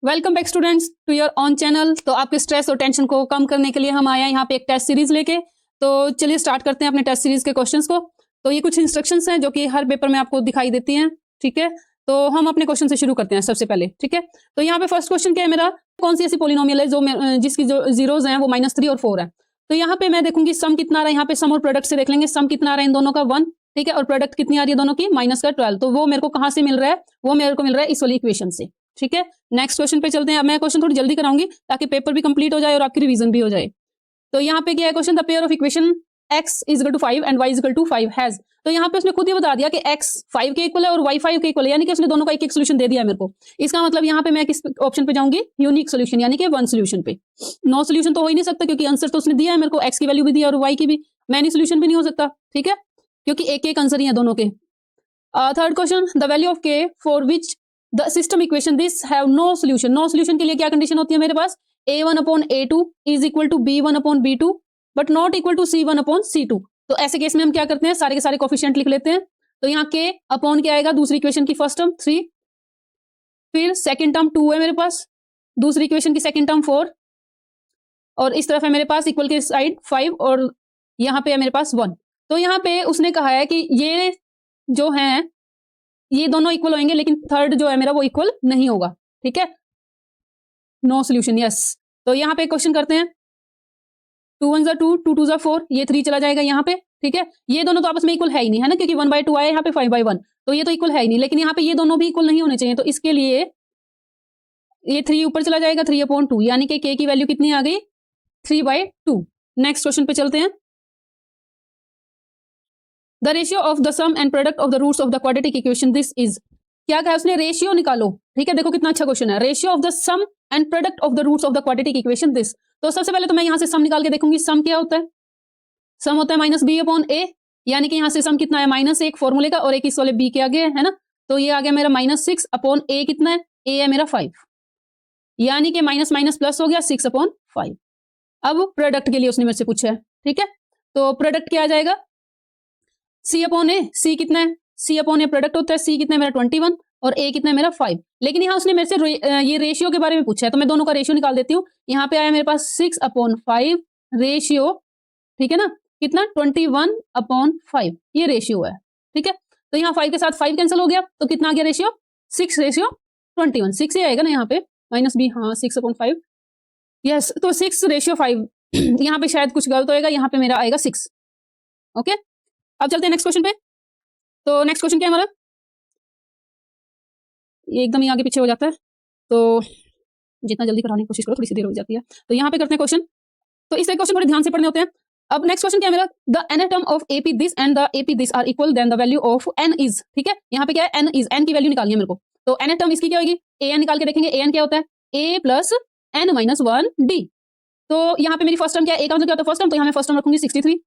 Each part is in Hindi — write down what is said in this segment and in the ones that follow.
Welcome back students to your own channel. तो आपके स्ट्रेस और टेंशन को कम करने के लिए हम आए हैं यहाँ पे एक टेस्ट सीरीज लेके। तो चलिए स्टार्ट करते हैं अपने टेस्ट सीरीज के क्वेश्चंस को। तो ये कुछ इंस्ट्रक्शंस हैं जो कि हर पेपर में आपको दिखाई देती हैं, ठीक है। तो हम अपने क्वेश्चन से शुरू करते हैं सबसे पहले, ठीक है। तो यहाँ पे फर्स्ट क्वेश्चन क्या है मेरा, कौन सी ऐसी पोलिनोमियल है जो जिसकी जो जीरोज हैं वो -3 और 4 है। तो यहाँ पे मैं देखूंगी सम कितना आ रहा है, यहाँ पे सम और प्रोडक्ट से देख लेंगे। सम कितना आ रहा है इन दोनों का 1, ठीक है, और प्रोडक्ट कितनी आ रही है दोनों की -12। तो वो मेरे को कहाँ से मिल रहा है, वो मेरे को मिल रहा है इस वाली इक्वेशन से, ठीक है। नेक्स्ट क्वेश्चन पे चलते हैं। अब मैं क्वेश्चन थोड़ी जल्दी कराऊंगी ताकि पेपर भी कंप्लीट हो जाए और आपकी रिवीजन भी हो जाए। तो यहाँ पे क्या है question, the pair of equation x is equal to 5 and y is equal to 5 has. तो यहाँ पे उसने खुद ही बता दिया कि x 5 के इक्वल है और y 5 के इक्वल है, यानी कि उसने दोनों का एक एक सोल्यूशन दे दिया है मेरे को। इसका मतलब यहाँ पे मैं किस ऑप्शन पे जाऊंगी, यूनिक सोल्यूशन, यानी कि वन सोल्यूशन पे। नो सोल्यूशन तो हो ही नहीं सकता क्योंकि आंसर तो उसने दिया है मेरे को, x की वैल्यू भी दी है और y की भी। मैनी सोल्यूशन भी नहीं हो सकता, ठीक है, क्योंकि एक एक आंसर ही है दोनों के। Third question, the value of k for which the system equation this have no solution. No solution के लिए क्या कंडीशन होती है मेरे पास, a1 upon a2 is equal to b1 upon b2 but not equal to c1 upon c2। तो ऐसे केस में हम क्या करते हैं, सारे के सारे कोफिशिएंट लिख लेते हैं। तो यहाँ k अपॉन क्या आएगा, दूसरी इक्वेशन की फर्स्ट टर्म 3, फिर सेकंड टर्म 2 है मेरे पास, दूसरी इक्वेशन की सेकंड टर्म 4, और इस तरफ है मेरे पास इक्वल के साइड 5, और यहाँ पे है मेरे पास 1। तो यहाँ पे उसने कहा है कि ये जो है ये दोनों इक्वल होंगे, लेकिन थर्ड जो है मेरा वो इक्वल नहीं होगा, ठीक है। No solution, yes. तो यहाँ पे क्वेश्चन करते हैं, 2 1 2 2 2 4, ये 3 चला जाएगा यहाँ पे, ठीक है। ये दोनों तो आपस में इक्वल है ही नहीं, है ना, क्योंकि 1/2 आया यहाँ पे 5/1, तो ये तो इक्वल है ही नहीं। लेकिन यहाँ पे ये दोनों भी इक्वल नहीं होने चाहिए, तो इसके लिए ये 3 ऊपर चला जाएगा, 3/2, यानी कि k की वैल्यू कितनी आ गई, 3/2। नेक्स्ट क्वेश्चन पे चलते हैं। The ratio of the sum and product of the roots of the quadratic equation this is. क्या कहा उसने, रेशियो निकालो, ठीक है। देखो कितना अच्छा क्वेश्चन है, ratio of the sum and product of the roots of the quadratic equation this. तो सबसे पहले तो मैं यहाँ से सम निकाल के देखूंगी। सम क्या होता है, सम होता है -b अपॉन a, यानी कि यहाँ से सम कितना है -1 फॉर्मूले का, और एक इस वाले b के आगे है ना, तो ये आ गया मेरा -6 अपॉन a, कितना है, a है मेरा 5, यानी कि माइनस माइनस प्लस हो गया 6/5। अब प्रोडक्ट के लिए उसने मेरे से पूछा है, ठीक है। तो प्रोडक्ट क्या आ जाएगा, c अपॉन a, c कितना है, c अपॉन a प्रोडक्ट होता है, c कितना है मेरा 21 और a कितना है मेरा 5। लेकिन यहाँ उसने मेरे से ये रेशियो के बारे में पूछा है, तो मैं दोनों का रेशियो निकाल देती हूँ। यहाँ पे आया मेरे पास 6/5 रेशियो, ठीक है ना, कितना 21/5, ये रेशियो है, ठीक है। तो यहाँ 5 के साथ 5 कैंसिल हो गया, तो कितना आ गया रेशियो, 6/21, 6 ही आएगा ना यहाँ पे, -b, हाँ 6/5, यस। तो 6/5 यहाँ पे शायद कुछ गलत होएगा, यहाँ पे मेरा आएगा 6, ओके। अब चलते हैं नेक्स्ट क्वेश्चन पे। तो नेक्स्ट क्वेश्चन क्या है हमारा, ये एकदम ही आगे पीछे हो जाता है, तो जितना जल्दी कराने की कोशिश करो, थोड़ी सी देर हो जाती है। तो यहाँ पे करते हैं क्वेश्चन। तो इस क्वेश्चन थोड़े ध्यान से पढ़ने होते हैं। अब नेक्स्ट क्वेश्चन क्या है मेरा, the nth term of AP this and the AP this are equal then the value of n is, ठीक है। यहाँ पे क्या है, n इज, n की वैल्यू निकालनी है मेरे को। तो nth टर्म इसकी क्या होगी, an निकाल के देखेंगे। an क्या होता है, a प्लस n-1d। तो यहाँ पे मेरी फर्स्ट टर्म क्या है, a का मतलब क्या होता है फर्स्ट टर्म, तो यहाँ मैं फर्स्ट टर्म रखूंगी 63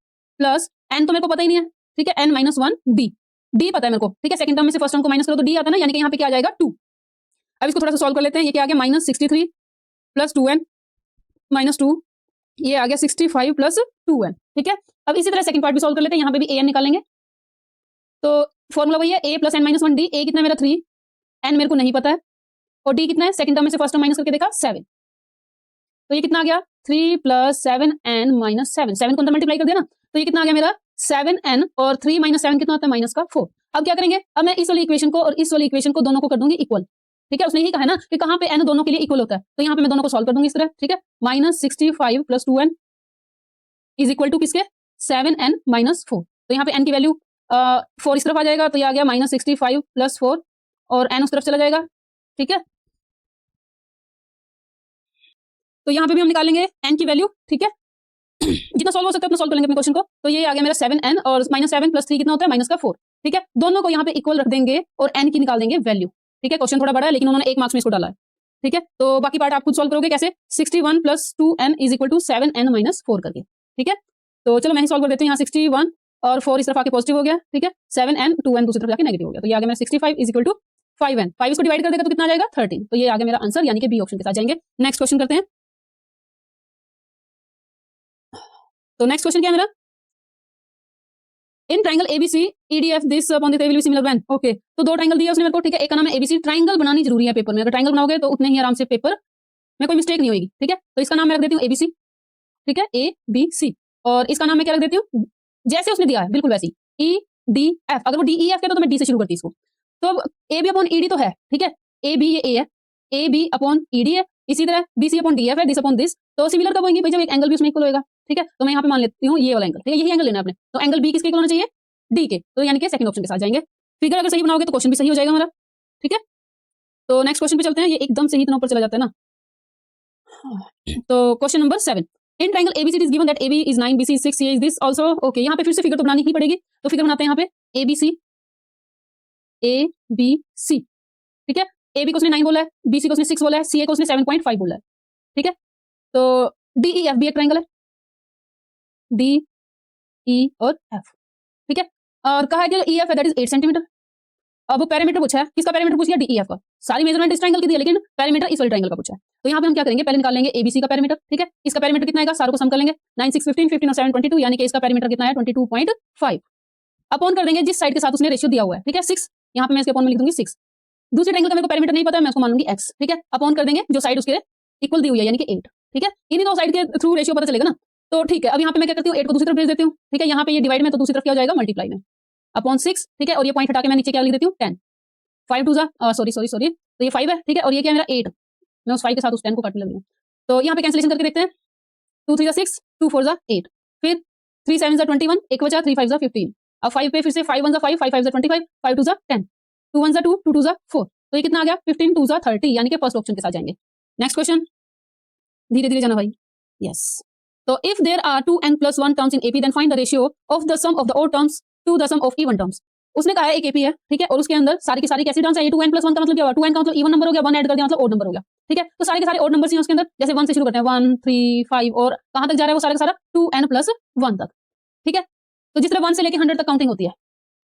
प्लस n तो मेरे को पता ही नहीं है, ठीक है, n-1d, d पता है मेरे को, ठीक है। सेकंड टर्म में से फर्स्ट टर्म को माइनस करो तो d आता है ना, यानी कि यहाँ पे क्या आ जाएगा 2। अब इसको थोड़ा सा सॉल्व कर लेते हैं। ये क्या आ गया, -63 प्लस 2n -2, ये आ गया 65 प्लस 2n, ठीक है। अब इसी तरह सेकंड पार्ट भी सॉल्व कर लेते हैं। यहाँ पे भी an निकालेंगे, तो फॉर्मूला वही है, a प्लस n-1d। a कितना है मेरा 3, n मेरे को नहीं पता है, और d कितना है, सेकंड टर्म में से फर्स्ट टर्म माइनस करके देखा 7, तो ये कितना आ गया 3 + 7n - 7 को अंदर मल्टीप्लाई कर दिया ना, तो ये कितना आ गया मेरा 7n, और 3 - 7 कितना होता है -4। अब क्या करेंगे, अब मैं इस वाली इक्वेशन को और इस वाली इक्वेशन को दोनों को कर दूंगी इक्वल, ठीक है। उसने यही कहा है ना कि कहाँ पे n दोनों के लिए इक्वल होता है, तो यहाँ पे मैं दोनों को सॉल्व कर दूंगी इस तरह, ठीक है। -65 + 2n इज इक्वल टू किसके, 7n - 4। तो यहाँ पे n की वैल्यू 4 इस तरफ आ जाएगा, तो ये आ गया -65 + 4, और n उस तरफ चला जाएगा, ठीक है। तो यहाँ पे भी हम निकालेंगे n की वैल्यू, ठीक है। जितना सॉल्व हो सकता है उतना सॉल्व कर लेंगे अपने क्वेश्चन को। तो ये आ गया मेरा 7n, और -7 + 3 कितना होता है -4, ठीक है। दोनों को यहाँ पे इक्वल रख देंगे और n की निकाल देंगे वैल्यू, ठीक है। क्वेश्चन थोड़ा बड़ा है लेकिन उन्होंने 1 मार्क्स में इसको डाला है, ठीक है। तो बाकी पार्ट आप खुद सॉल्व करोगे कैसे, 61 + 2n is equal to 7n - 4 करके, ठीक है। तो चलो मैं ही सॉल्व कर देती हूँ। यहाँ 61 और 4 इस तरफ आके पॉजिटिव हो गया, ठीक है। 7n 2n दूसरी तरफ जाके नेगेटिव हो गया, तो ये आ गया मेरा 65 इज इक्वल टू 5n। 5 इसको डिवाइड कर देगा तो कितना आ जाएगा 13। तो ये आ गया मेरा आंसर, यानी कि बी ऑप्शन के साथ जाएंगे। नेक्स्ट क्वेश्चन करते हैं। तो नेक्स्ट क्वेश्चन क्या है मेरा, in triangle ABC EDF this upon this will be similar when. Okay, तो दो ट्राइंगल दिया उसने मेरे को, ठीक है, एक का नाम है एबीसी। ट्राइंगल बनानी जरूरी है पेपर में, अगर ट्राइंगल बनाओगे तो उतने ही आराम से पेपर में कोई मिस्टेक नहीं होगी, ठीक है। तो इसका नाम मैं रख देती हूँ एबीसी, ठीक है, ए बी सी। और इसका नाम मैं क्या रख देती हूँ, जैसे उसने दिया है बिल्कुल वैसी, ई डी एफ। अगर वो डी ई एफ कहता तो मैं डी से शुरू करती इसको। तो A B upon E D तो है, ठीक है, ए बी ये ए है, A B upon E D है, इसी तरह B C upon D F है, दिस अपॉन दिस। तो सिमिलर कब होंगी भाई, जब एक एंगल भी उसमें इक्वल होगा, ठीक है। तो मैं यहाँ पे मान लेती हूँ ये वाला एंगल, ठीक है, यही एंगल लेना है आपने। तो एंगल बी किसके इक्वल होना चाहिए, डी के। तो यानी कि सेकंड ऑप्शन के साथ जाएंगे। फिगर अगर सही बनाओगे तो क्वेश्चन भी सही हो जाएगा हमारा, ठीक है। तो नेक्स्ट क्वेश्चन पे चलते हैं, ये एकदम से ही इतना ऊपर चला जाता है ना। तो question number 7, in triangle ABC is given that AB is 9, BC is 6, C is this also. Okay, यहाँ पे फिर से फिगर तो बनानी ही पड़ेगी, तो फिगर बनाते हैं यहाँ पे एबीसी, ए बी सी, ठीक है। ए बी को उसने 9 बोला है, बी सी को उसने 6 बोला है, सी ए को उसने 7.5 बोला है, ठीक है। तो डी ई एफ भी एक ट्रायंगल है, डी ई और एफ, ठीक है। और कहा है कि ई एफ है दैट इज 8 सेंटीमीटर। अब पैरामीटर पूछा है, किसका पैरामीटर पूछ लिया, डी ई एफ का। सारी मेजरमेंट इस ट्रायंगल की दी है, लेकिन पैरामीटर इस वाले ट्रायंगल का पूछा है। तो यहाँ पे हम क्या करेंगे, पहले निकाल लेंगे एबीसी का पैरामीटर, ठीक है। इसका पैरामीटर कितना आएगा, सारों को सम कर लेंगे, 9 6 15 15 और 7 22, यानी कि इसका पैरामीटर कितना है 22.5। अपॉन कर देंगे जिस साइड के साथ उसने रेशियो दिया हुआ है, ठीक है, 6। यहाँ पे मैं इसके अपॉन में लिख दूंगी 6। दूसरे ट्रायंगल का मेरे को पैरामीटर नहीं पता है, मैं उसको मान लूंगी x, ठीक है। अपॉन कर देंगे जो साइड उसके इक्वल दी हुई है, यानी कि 8, ठीक है। इन्हीं दो साइड के थ्रू रेशियो पता चलेगा ना। तो ठीक है, अब यहाँ पे मैं क्या करती हूँ, 8 को दूसरी तरफ भेज देती हूँ, ठीक है। यहाँ पे ये डिवाइड में, तो दूसरी तरफ क्या हो जाएगा, मल्टीप्लाई में, अपॉन 6, ठीक है। और ये पॉइंट हटा के मैं नीचे क्या लिख देती हूँ, 10। 5 2 सॉरी, तो ये 5 है, ठीक है। और ये क्या है मेरा 8, मैं उस 5 के साथ उस 10 को काटने लगी हूँ। तो यहाँ पे कैंसिलेशन करके देखते हैं, 2 3 6, 2 4 8, फिर 3 7 21, एक बचा, 3 5 15। अब 5 पे फिर से 5 1 5, 5 5 25, 5 2 10, 2 1 2, 2 2 4। तो ये कितना आ गया, 15 2 30, यानी कि फर्स्ट ऑप्शन के साथ जाएंगे। नेक्स्ट क्वेश्चन, धीरे धीरे जाना भाई, यस। तो if there are 2n+1 terms in AP, then find the ratio of the sum of the odd terms to the sum of even terms. उसने कहा है एक एपी है, ठीक है, और उसके अंदर सारी की सारी कैसी टर्म्स है, ये 2n+1 का मतलब क्या हुआ, 2n का मतलब इवन नंबर हो गया, 1 ऐड कर दिया मतलब ऑड नंबर हो गया, ठीक है। तो सारे के सारे ऑड नंबर्स हैं उसके अंदर, जैसे 1 से शुरू करते हैं, 1 3 5 और कहां तक जा रहा है वो सारा का सारा 2n+1 तक, ठीक है। तो जिस तरह 1 से लेकर 100 तक काउंटिंग होती है,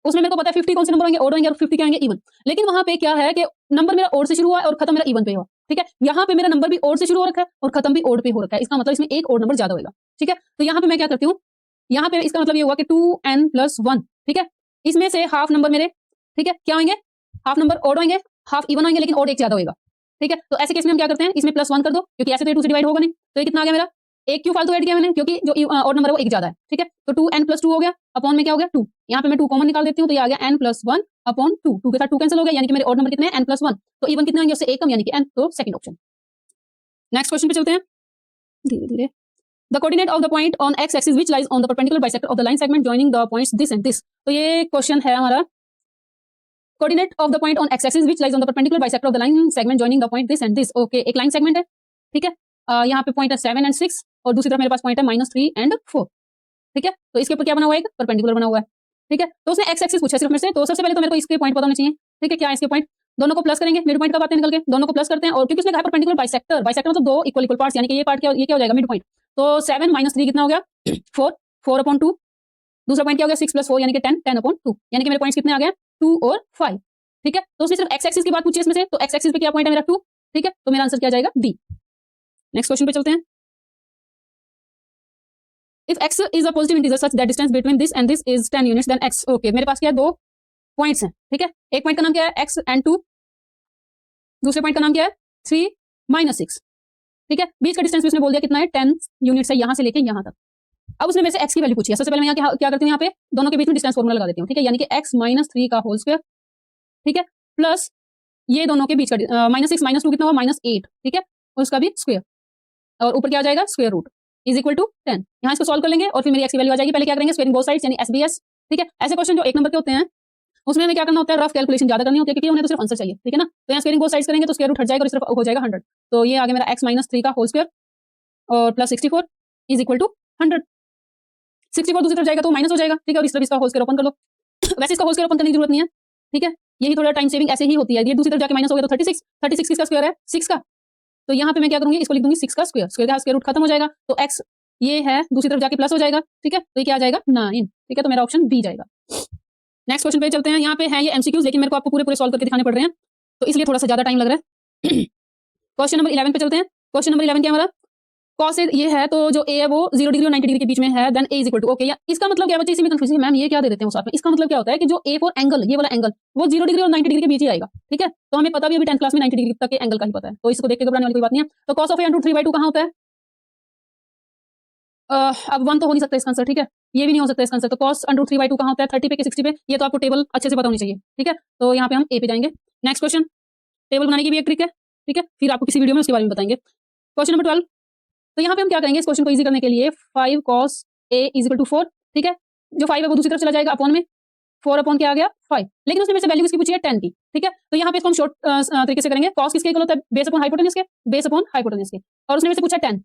उसमें मेरे को पता है 50 कौन से नंबर होंगे, ऑड होंगे, और 50 क्या होंगे, इवन। लेकिन वहां पे क्या है कि नंबर मेरा ऑड से शुरू हुआ है और खत्म मेरा इवन पे हुआ, ठीक है। यहाँ पे मेरा नंबर भी ऑड से शुरू हो रखा है और खत्म भी ऑड पे हो रखा है, इसका मतलब इसमें एक ऑड नंबर ज्यादा होगा, ठीक है। तो यहाँ पे मैं क्या करती हूँ, यहाँ पे इसका मतलब ये हुआ कि 2n+1, ठीक है, इसमें से हाफ नंबर मेरे, ठीक है, क्या होंगे, हाफ नंबर ऑड होंगे, हाफ इवन होंगे, लेकिन ऑड एक ज्यादा होगा, ठीक है। तो ऐसे केस में हम क्या करते हैं, इसमें +1 कर दो, क्योंकि ऐसे तो ये 2 से डिवाइड होगा नहीं। तो ये कितना आ गया मेरा, एक क्यों फालतू ऐड किया मैंने, क्योंकि जो ऑड नंबर है वो एक ज्यादा है, ठीक है। तो 2n+2 हो गया, अपॉन में क्या हो गया 2। यहाँ पे मैं 2 कॉमन निकाल देती हूँ, तो ये आ गया n+1 अपॉन 2, 2 के साथ 2 कैंसिल हो गया, यानी कि मेरे ऑड नंबर कितने हैं, n+1। तो इवन कितने होंगे, उससे एक कम, यानी कि n। तो सेकंड ऑप्शन। नेक्स्ट क्वेश्चन पे चलते हैं धीरे धीरे। The coordinate of the point on x axis which lies on the perpendicular bisector of the line segment joining the points this and this. तो ये क्वेश्चन है हमारा, coordinate of the point on x axis which lies on the perpendicular bisector of the line segment joining the point this and this. Okay, एक लाइन सेगमेंट है, ठीक है। यहाँ पे पॉइंट है 7 और 6, और दूसरी तरफ मेरे पास पॉइंट है -3 और 4, ठीक है। तो इसके ऊपर क्या बना हुआ है, एक परपेंडिकुलर बना हुआ है, ठीक है। तो उसने x एक्सिस पूछा सिर्फ मेरे से, तो सबसे पहले तो मेरे को इसके पॉइंट पता होने चाहिए, ठीक है। क्या है इसके पॉइंट, दोनों को प्लस करेंगे, मिड पॉइंट कब आते हैं निकल के, दोनों को प्लस करते हैं। और क्योंकि उसने कहा परपेंडिकुलर बाइसेक्टर, बाइसेक्टर मतलब दो इक्वल इक्वल पार्ट्स, यानी कि ये पार्ट क्या, ये क्या हो जाएगा, मिड पॉइंट। तो 7 - 3 कितना हो गया 4, 4/2। दूसरा पॉइंट क्या हो गया 6 + 4, यानी कि 10, 10/2, यानी कि मेरे पॉइंट्स कितने आ गए 2 और 5, ठीक है। तो उसने सिर्फ x एक्सिस की बात पूछी इसमें से, तो x एक्सिस पे क्या पॉइंट है मेरा 2, ठीक है। तो मेरा आंसर क्या जाएगा डी। नेक्स्ट क्वेश्चन पे चलते हैं। If x is a positive integer such that distance between this and this is 10 units, then x। Okay, मेरे पास क्या है, दो पॉइंट्स हैं, ठीक है। एक पॉइंट का नाम क्या है x and 2, दूसरे पॉइंट का नाम क्या है 3 - 6, ठीक है। बीच का डिस्टेंस भी उसने बोल दिया कितना है 10 यूनिट्स है, यहां से लेके यहां तक। अब उसने मेरे से x की वैल्यू पूछी है। सबसे पहले मैं यहाँ क्या करती हूँ, यहाँ पे दोनों के बीच में डिस्टेंस फॉर्मूला लगा देती हूँ, ठीक है। यानी कि x - 3 का होल स्क्वायर, ठीक है, प्लस ये दोनों के बीच का -6 - 2 कितना हुआ -8, ठीक है, और उसका भी स्क्वायर, और ऊपर क्या आ जाएगा square root is equal to 10। यहाँ इसको सॉल्व कर लेंगे और फिर मेरी x की वैल्यू आ जाएगी। पहले क्या करेंगे, स्क्वायरिंग बोथ साइड्स, यानी SBS, ठीक है। ऐसे क्वेश्चन जो 1 नंबर के होते हैं उसमें हमें क्या करना होता है, रफ कैलकुलेशन ज्यादा करनी होती है, क्योंकि उन्हें तो सिर्फ आंसर चाहिए, ठीक है ना। तो यहाँ स्क्वायरिंग बोथ साइड्स करेंगे तो स्क्वायर रूट हट जाएगा और इस तरफ हो जाएगा 100। तो ये आ गया मेरा x - 3 का होल स्क्वायर और प्लस 64 इज इक्वल टू 100। 64 दूसरी तरफ जाएगा तो माइनस हो जाएगा, ठीक है। और इस तरफ इसका होल स्क्वायर ओपन कर लो। वैसे इसका होल स्क्वायर ओपन करने की जरूरत नहीं है, ठीक है। यही थोड़ा टाइम सेविंग ऐसे ही होती है। ये दूसरी तरफ जाके माइनस हो गया तो 36, 36 किसका स्क्वायर है 6 का। तो यहाँ पे मैं क्या करूंगी, इसको लिख दूंगी 6 का स्क्वायर, स्क्वायर का स्क्वायर रूट खत्म हो जाएगा, तो x ये है दूसरी तरफ जाके प्लस हो जाएगा, ठीक है। तो ये क्या आ जाएगा 9, ठीक है। तो मेरा ऑप्शन बी जाएगा। नेक्स्ट क्वेश्चन पे चलते हैं। यहाँ पे है ये MCQs, लेकिन मेरे को आपको पूरे पूरे सॉल्व करके दिखाने पड़ रहे हैं, तो इसलिए थोड़ा सा ज्यादा टाइम लग रहा है। क्वेश्चन नंबर 11 पे चलते हैं। क्वेश्चन नंबर 11 क्या हमारा, कॉस ये है तो जो ए है वो 0 डिग्री और 90 डिग्री के बीच में है, then A is equal to okay. या इसका मतलब क्या बच्चे, इसी में कंफ्यूजन, मैम ये क्या दे देते हैं साथ में। इसका मतलब क्या होता है कि जो ए फॉर एंगल, ये वाला एंगल वो 0 डिग्री और 90 डिग्री के बीच ही आएगा, ठीक है। तो हमें पता भी अभी 10th क्लास में 90 डिग्री तक के एंगल का ही पता है, तो इसको देख के घबराने वाली कोई बात नहीं है। तो cos ऑफ a √ 3/2 कहाँ होता है? अब 1 तो हो नहीं सकता इसका आंसर, ठीक है, ये भी नहीं हो सकता इसका आंसर। तो cos √ 3/2 कहाँ होता है? 30 पे कि 60 पे? ये तो आपको टेबल अच्छे से पता होनी चाहिए, ठीक है। तो यहाँ पे हम ए पे जाएंगे। नेक्स्ट क्वेश्चन, टेबल बनाने की भी एक ट्रिक है, ठीक है, फिर आपको किसी वीडियो में उसके बारे में बताएंगे। क्वेश्चन नंबर 12, तो यहाँ पे हम क्या करेंगे, इस क्वेश्चन को इजी करने के लिए 5 cos a is equal to 4, ठीक है। जो 5 है वो दूसरी तरफ चला जाएगा अपॉन में, 4 अपॉन क्या आ गया 5, लेकिन उसने मेरे से वैल्यू किसकी पूछी है 10 की, ठीक है। तो यहाँ पे इसको हम शॉर्ट तरीके से करेंगे। cos किसके इक्वल होता है? बेस अपॉन हाइपोटेनस के, बेस अपॉन हाइपोटेनस के, और उसने मेरे से पूछा 10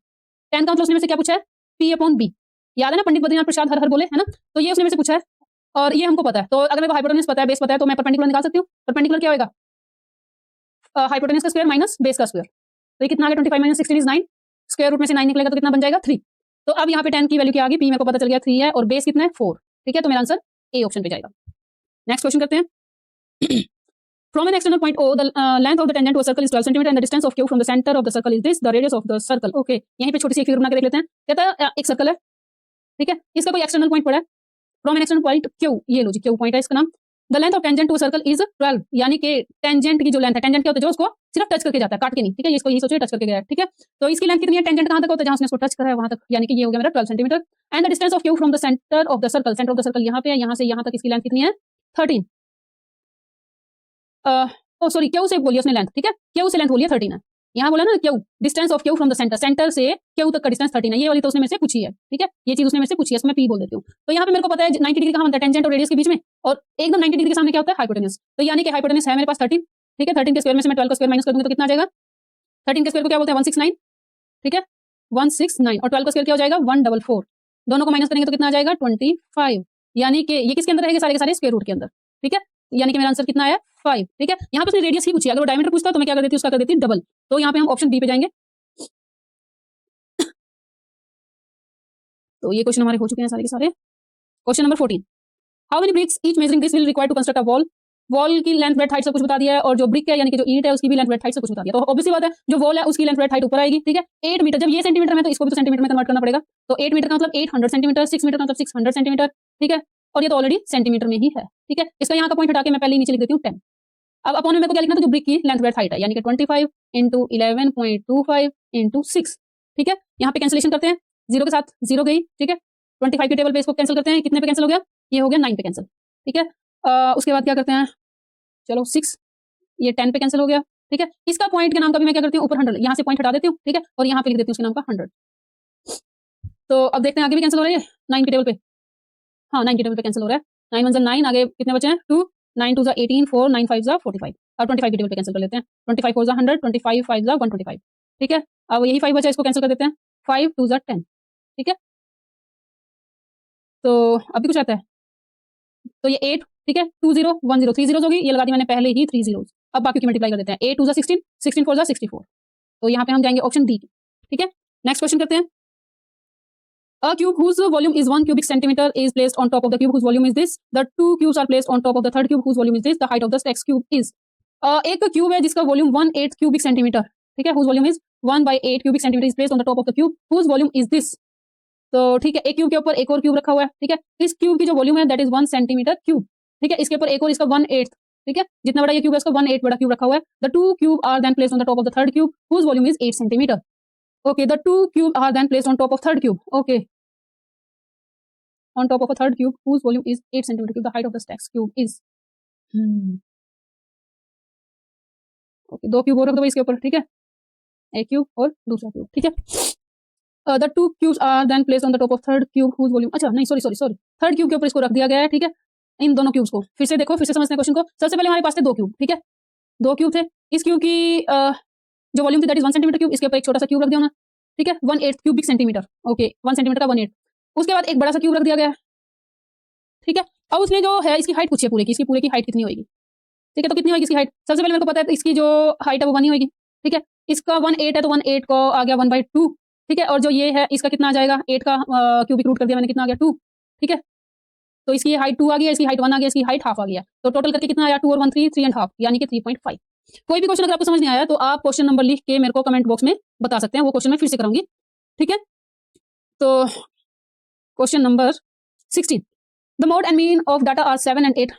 का मतलब उसने मेरे से क्या पूछा है? p upon b। याद है ना, पंडित बद्रीनाथ प्रसाद हर हर बोले, है ना। तो ये उसने मेरे से पूछा है और ये हमको पता है। तो अगर मेरे को हाइपोटेनस पता है, बेस पता है, तो मैं परपेंडिकुलर निकाल सकती हूँ। परपेंडिकुलर क्या होगा? हाइपोटेनस का स्क्वायर माइनस बेस का स्क्वायर। तो ये कितना आ गया? 25 - 16 इज 9, स्क्वायर रूट में से 9 निकलेगा तो कितना बन जाएगा 3। तो अब यहाँ पे 10 की वैल्यू क्या आ गई? p मेरे को पता चल गया 3 है, और बेस कितना है 4, ठीक है। तो मेरा आंसर ए ऑप्शन पे जाएगा। नेक्स्ट क्वेश्चन करते हैं। From an external point O, the length of the tangent to a circle is 12 cm and the distance of Q from the center of the circle is this, the radius of the circle. Okay, यहीं पे छोटी सी एक फिगर बना के देख लेते हैं। कहता है एक सर्कल है, ठीक है, इसका कोई एक्सटर्नल पॉइंट पड़ा है। From an external point Q, ये लो जी Q पॉइंट है इसका नाम। The length of tangent to a circle is 12, यानी कि टेंजेंट की जो लेंथ है, टेंजेंट क्या होता है? जो उसको सिर्फ टच करके जाता है, काट के नहीं, ठीक है। इसको यही सोचिए टच करके गया है, ठीक है। तो इसकी लेंथ कितनी है? टेंजेंट कहाँ तक होता है? जहाँ उसने इसको टच करा है वहां तक, यानी कि ये हो गया मेरा 12 centimetre. And the distance of Q from the centre of the circle, centre of the circle यहाँ पे है, यहाँ से यहाँ तक इसकी लेंथ कितनी है? 13। सॉरी, क्यू से बोलिए उसने लेंथ, ठीक है, क्यू से लेंथ बोलिए 13 है। यहाँ बोला ना Q, distance of Q from the centre, centre से क्यू तक का डिस्टेंस 13 है। ये वाली तो उसने मेरे से पूछी है, ठीक है, ये चीज उसने मेरे से पूछी है, इसमें पी बोल देती हूँ। तो यहाँ पे मेरे को पता है 90 डिग्री कहाँ बनता है? टेंजेंट और रेडियस के बीच में, और एकदम 90 डिग्री के सामने क्या होता है? हाइपोटेनस। तो यानी कि हाइपोटेनस है मेरे पास 13, ठीक है। 13 के स्क्वायर में से मैं 12 का स्क्वायर माइनस कर दूंगी तो कितना आ जाएगा? 13 के स्क्वायर को क्या बोलते हैं? 169, ठीक है, 169, और 12 का स्क्वायर क्या हो जाएगा? 144। दोनों को माइनस करेंगे तो कितना आ जाएगा? 25। यानी कि ये किसके अंदर रहेंगे? सारे के सारे स्क्वायर रूट के अंदर, ठीक है। यानी कि मेरा आंसर कितना आया? 5, ठीक है। यहाँ पे उसने रेडियस ही पूछी, अगर वो डायमीटर पूछता तो मैं क्या कर देती, उसका कर देती डबल। तो यहाँ पे हम ऑप्शन बी पे जाएंगे। तो ये क्वेश्चन हमारे हो चुके हैं सारे के सारे। Question number 14, how many bricks each measuring this will require to construct a wall. Wall की लेंथ ब्रेड्थ हाइट सब कुछ बता दिया है, और जो ब्रिक है यानी कि जो ईंट है उसकी भी लेंथ ब्रेड्थ हाइट सब कुछ बता दिया। तो ऑब्वियसली बात है, जो वॉल है उसकी लेंथ ब्रेड्थ हाइट ऊपर आएगी, ठीक है। 8 मीटर, जब ये सेंटीमीटर में तो इसको भी तो सेंटीमीटर में कन्वर्ट करना पड़ेगा। तो 8 मीटर का मतलब 800 सेंटीमीटर, 6 मीटर का मतलब 600 सेंटीमीटर, ठीक है। और ये तो ऑलरेडी सेंटीमीटर में ही है, ठीक है। इसका यहाँ का पॉइंट हटा के मैं पहले ही नीचे लिख देती हूँ 10। अब अपॉन में मेरे को क्या लिखना था? जो ब्रिक की लेंथ ब्रेड्थ हाइट है, यानी कि 25 × 11.25 × 6, ठीक है। यहाँ पे कैंसिलेशन करते हैं, 0 के साथ 0 गई, ठीक है। 25 के टेबल पे इसको कैंसिल करते हैं, कितने पे कैंसिल हो गया? ये हो गया 9 पे कैंसिल, ठीक है। उसके बाद क्या करते हैं? चलो 6, ये 10 पे कैंसिल हो गया, ठीक है। इसका पॉइंट के नाम का भी मैं क्या करती हूँ? ऊपर 100, यहाँ से पॉइंट हटा देती हूँ, ठीक है, और यहाँ पे लिख देती हूँ उसके नाम का 100। तो अब देखते हैं आगे भी कैंसिल हो रहा है 9 के टेबल पे। हाँ, 9 के टेबल पे कैंसिल हो रहा है। 9 1 9, आगे कितने बचे हैं? 2, 9 2 18, 4 9 5 45, और 25 के टेबल पे कैंसिल कर लेते हैं। 25 4 100, 25 5 125, ठीक है। अब यही 5 बचा, इसको कैंसिल कर देते हैं। 5 2 10, ठीक है। तो अभी कुछ आता है, तो ये 8, ठीक है, 2 0 1 0, 3 जीरोस होगी, ये लगा दी मैंने पहले ही 3 जीरोस। अब बाकी की मल्टीप्लाई कर देते हैं। 8 2 16, 16 4 64। तो यहाँ पे हम जाएंगे ऑप्शन डी, ठीक है। नेक्स्ट क्वेश्चन करते हैं। A cube whose volume is 1 cubic centimeter is placed on top of the cube whose volume is this. The two cubes are placed on top of the third cube whose volume is this. The height of the next cube is. एक क्यूब है जिसका वॉल्यूम 1/8 क्यूबिक सेंटीमीटर, ठीक है, whose volume is 1/8 cubic centimeter is placed on the top of the cube whose volume is this. तो ठीक है, एक क्यूब के ऊपर एक और क्यूब रखा हुआ है, ठीक है। इस क्यूब की जो वॉल्यूम है दैट इज 1 सेंटीमीटर क्यूब, ठीक है। इसके ऊपर एक और इसका 1/8, ठीक है, जितना बड़ा ये क्यूब है उसका 1/8 बड़ा क्यूब रखा हुआ है। The two cube are then placed on the top of the third cube whose volume is 8 centimetre. Okay, the two cube are then placed on top of third cube, okay, on top of a third cube whose volume is 8 centimeter cube. The height of the next cube is. Okay, दो क्यूब और रख दो इसके ऊपर, ठीक है, एक क्यूब और दूसरा क्यूब, ठीक है। The two cubes are then placed on the top of third cube whose volume, अच्छा नहीं सॉरी, थर्ड क्यूब के ऊपर इसको रख दिया गया है, ठीक है। इन दोनों क्यूब्स को फिर से देखो, फिर से समझते हैं क्वेश्चन को। सबसे पहले हमारे पास थे दो क्यूब, ठीक है, दो क्यूब थे। इस क्यूब की जो वॉल्यूम थी दैट इज 1 सेंटीमीटर क्यूब, इसके ऊपर एक छोटा सा क्यूब रख दिया होना, ठीक है, 1/8 क्यूबिक सेंटीमीटर, ओके, 1 सेंटीमीटर का 1/8। उसके बाद एक बड़ा सा क्यूब रख दिया गया है, ठीक है। अब उसने जो है इसकी हाइट पूछी है पूरे की, इसकी पूरे की हाइट कितनी होगी, ठीक है। तो कितनी होगी इसकी हाइट? सबसे पहले मेरे को पता है इसकी जो हाइट है वो 1 ही होगी, ठीक है। इसका 1/8 है तो 1/8 को आ गया 1/2, ठीक है। और जो ये है इसका कितना आ जाएगा? 8 का क्यूबिक रूट कर दिया मैंने, कितना आ गया 2, ठीक है। तो इसकी हाइट 2 आ गया, इसकी हाइट 1 आ गया, इसकी हाइट हाफ आ गया। तो टोटल करके कितना आया? 2 और 1 3, 3.5, यानी कि 3.5। कोई भी क्वेश्चन अगर आपको समझ नहीं आया तो आप क्वेश्चन नंबर लिख के मेरे को कमेंट बॉक्स में बता सकते हैं, वो क्वेश्चन मैं फिर से कराऊंगी, ठीक है। तो question number 16, the mode and mean of data are 7 and 8